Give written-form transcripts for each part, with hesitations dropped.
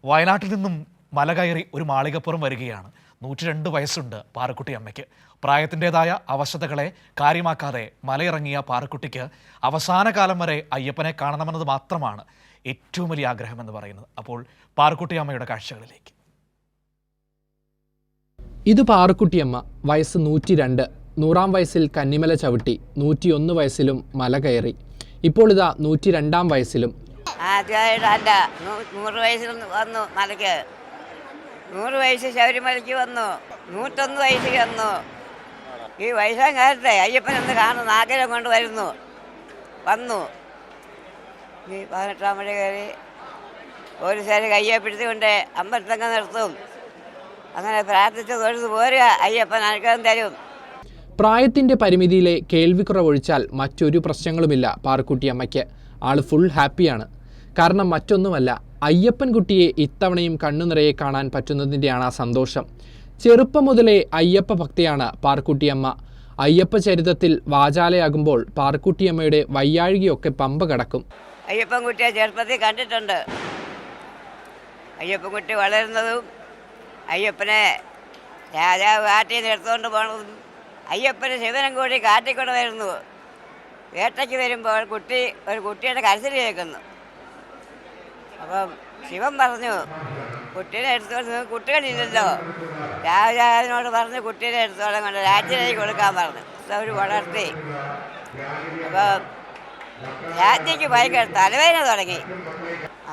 വയനാട്ടിൽ നിന്നും മല കയറി ഒരു മാളികപ്പുറം വരികയാണ്. 102 വയസ്സുണ്ട് പാറക്കുട്ടി അമ്മയ്ക്ക്. പ്രായത്തിൻ്റെതായ അവശതകളെ കാര്യമാക്കാതെ മലയിറങ്ങിയ പാറക്കുട്ടിക്ക് അവസാന കാലം വരെ അയ്യപ്പനെ കാണണമെന്നത് മാത്രമാണ് ഏറ്റവും വലിയ ആഗ്രഹമെന്ന് പറയുന്നത്. അപ്പോൾ പാറക്കുട്ടി അമ്മയുടെ കാഴ്ചകളിലേക്ക്. ഇത് പാറക്കുട്ടിയമ്മ. വയസ്സ് 102. 100-ാം വയസ്സിൽ കന്നിമല ചവിട്ടി. 101 വയസ്സിലും മല കയറി. ഇപ്പോൾ ഇതാ 102-ാം വയസ്സിലും. ആദ്യമായിട്ടല്ല, 100 വയസ്സിൽ വന്നു മലയ്ക്ക്. 100 വയസ്സ് ശബരിമലയ്ക്ക് വന്നു. 101 വയസ്സിൽ വന്നു. ഈ വയസ്സാം കാലത്തെ അയ്യപ്പനെന്ന് കാണുന്ന ആഗ്രഹം കൊണ്ട് വന്നു. ഈ 18-ാം മഴ കയറി പോലീസുകാർ കയ്യെ പിടിച്ചുകൊണ്ട് അമ്പലത്തങ്ങ് നിർത്തും. അങ്ങനെ പ്രാർത്ഥിച്ച് തൊഴുത് പോരുക, അയ്യപ്പൻ അനുഗ്രഹം തരും. പ്രായത്തിൻ്റെ പരിമിതിയിലെ കേൾവിക്കുറവൊഴിച്ചാൽ മറ്റൊരു പ്രശ്നങ്ങളുമില്ല പാറക്കുട്ടിയമ്മയ്ക്ക്. ആൾ ഫുൾ ഹാപ്പിയാണ്. കാരണം മറ്റൊന്നുമല്ല, അയ്യപ്പൻകുട്ടിയെ ഇത്തവണയും കണ്ണുനിറയെ കാണാൻ പറ്റുന്നതിൻ്റെയാണ് ആ സന്തോഷം. ചെറുപ്പം മുതലേ അയ്യപ്പ ഭക്തിയാണ് പാറക്കുട്ടിയമ്മ. അയ്യപ്പ ചരിതത്തിൽ വാചാലയാകുമ്പോൾ പാറക്കുട്ടിയമ്മയുടെ വയ്യാഴികയൊക്കെ പമ്പ കടക്കും. അയ്യപ്പൻകുട്ടിയെ ചെറുപ്പത്തിൽ കണ്ടിട്ടുണ്ട്. അയ്യപ്പൻകുട്ടി വളരുന്നതും അയ്യപ്പനെ രാജാവ് കാട്ടിൽ നിന്ന് എടുത്തുകൊണ്ട് പോകണതും അയ്യപ്പന് ശിവനും കൂടി കാട്ടിക്കൊണ്ട് വരുന്നു. വേട്ടയ്ക്ക് വരുമ്പോൾ ഒരു കുട്ടിയുടെ കരച്ചിൽ കേൾക്കുന്നു. അപ്പം ശിവൻ പറഞ്ഞു, കുട്ടീനെ എടുത്തോണ്ട് കുട്ടികളില്ലല്ലോ. രാജാവിനോട് പറഞ്ഞ് കുട്ടീനെ എടുത്തോളം കൊണ്ട് രാജ്യത്തേക്ക് കൊടുക്കാൻ പറഞ്ഞു. അവർ വളർത്തി. അപ്പം രാജ്ഞിക്ക് ഭയങ്കര തലവേദന തുടങ്ങി.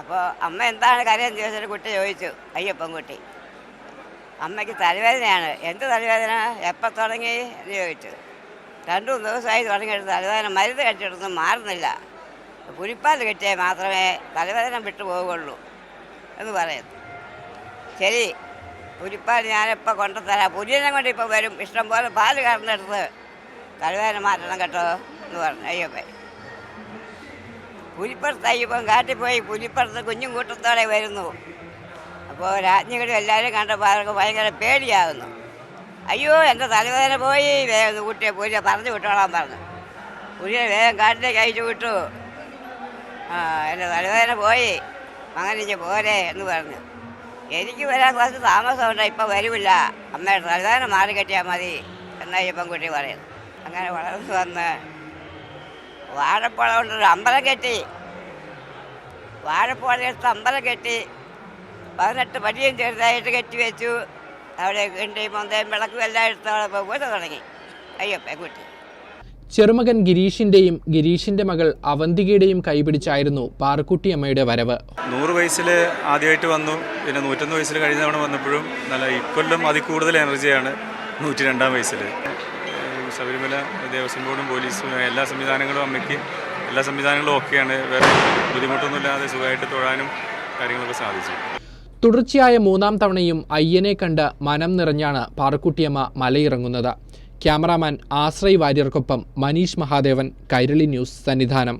അപ്പോൾ അമ്മ എന്താണ് കാര്യം ചോദിച്ചിട്ട് കുട്ടി ചോദിച്ചു. അയ്യപ്പൻകുട്ടി, അമ്മയ്ക്ക് തലവേദനയാണ്. എന്ത് തലവേദന, എപ്പോൾ തുടങ്ങി എന്ന് ചോദിച്ചു. 2 ദിവസമായി തുടങ്ങിയിട്ട് തലവേദന മരുന്ന് കഴിച്ചിട്ടൊന്നും മാറുന്നില്ല. പുലിപ്പാൽ കിട്ടിയാൽ മാത്രമേ തലവേദന വിട്ടു പോവുകയുള്ളൂ എന്ന് പറയുന്നു. ശരി, പുലിപ്പാൽ ഞാനിപ്പോൾ കൊണ്ടുതരാം. പുലിനെ കൊണ്ട് ഇപ്പോൾ വരും. ഇഷ്ടം പോലെ പാല് കറന്നെടുത്ത് തലവേദന മാറ്റണം കേട്ടോ എന്ന് പറഞ്ഞു അയ്യപ്പൻ. പുലിപ്പുറത്ത് അയ്യപ്പൻ കാട്ടിപ്പോയി. പുലിപ്പുറത്ത് കുഞ്ഞും കൂട്ടത്തോടെ വരുന്നു. അപ്പോൾ രാജ്ഞികളും എല്ലാവരും കണ്ടപ്പോൾ അവർക്ക് ഭയങ്കര പേടിയാകുന്നു. അയ്യോ, എൻ്റെ തലവേദന പോയി, വേഗം കുട്ടിയെ പുലിയെ പറഞ്ഞു വിട്ടോളാൻ പറഞ്ഞു. പുലിയെ വേഗം കാട്ടിലേക്ക് അയച്ചു വിട്ടു. എൻ്റെ തലവേദന പോയി, മകനിഞ്ഞ് പോരെ എന്ന് പറഞ്ഞു. എനിക്ക് വരാൻ കുറച്ച് താമസമുണ്ട്, ഇപ്പം വരില്ല, അമ്മയുടെ തലവേദന മാറി കെട്ടിയാൽ മതി എന്ന് അയ്യപ്പൻകുട്ടി പറയുന്നു. അങ്ങനെ വളർന്നു വന്ന് വാഴപ്പുഴ കൊണ്ടൊരു അമ്പലം കെട്ടി. വാഴപ്പുഴയെടുത്ത് അമ്പലം കെട്ടി 18 പടിയും ചെറുതായിട്ട് കെട്ടി വെച്ചു. അവിടെ കിണ്ടിയും മൊന്തയും വിളക്കും എല്ലാം എടുത്ത് അവിടെ പൂജ തുടങ്ങി അയ്യപ്പൻകുട്ടി. ചെറുമകൻ ഗിരീഷിൻ്റെയും ഗിരീഷിൻ്റെ മകൾ അവന്തികയുടെയും കൈപിടിച്ചായിരുന്നു പാറക്കുട്ടിയമ്മയുടെ വരവ്. 100 വയസ്സിൽ ആദ്യമായിട്ട് വന്നു. പിന്നെ 101 വയസ്സിൽ കഴിഞ്ഞ തവണ വന്നപ്പോഴും നല്ല ഇക്കൊല്ലം അതിൽ കൂടുതൽ എനർജിയാണ് 102-ാം വയസ്സിൽ. ശബരിമല ദേവസ്വം ബോർഡും പോലീസും എല്ലാ സംവിധാനങ്ങളും ഒക്കെയാണ്. വേറെ ബുദ്ധിമുട്ടൊന്നുമില്ലാതെ സുഖമായിട്ട് തൊഴാനും കാര്യങ്ങളൊക്കെ സാധിച്ചു. തുടർച്ചയായ 3-ാം തവണയും അയ്യനെ കണ്ട് മനം നിറഞ്ഞാണ് പാറക്കുട്ടിയമ്മ മലയിറങ്ങുന്നത്. ക്യാമറാമാൻ ആശ്രയ് വാര്യർക്കൊപ്പം മനീഷ് മഹാദേവൻ, കൈരളി ന്യൂസ്, സന്നിധാനം.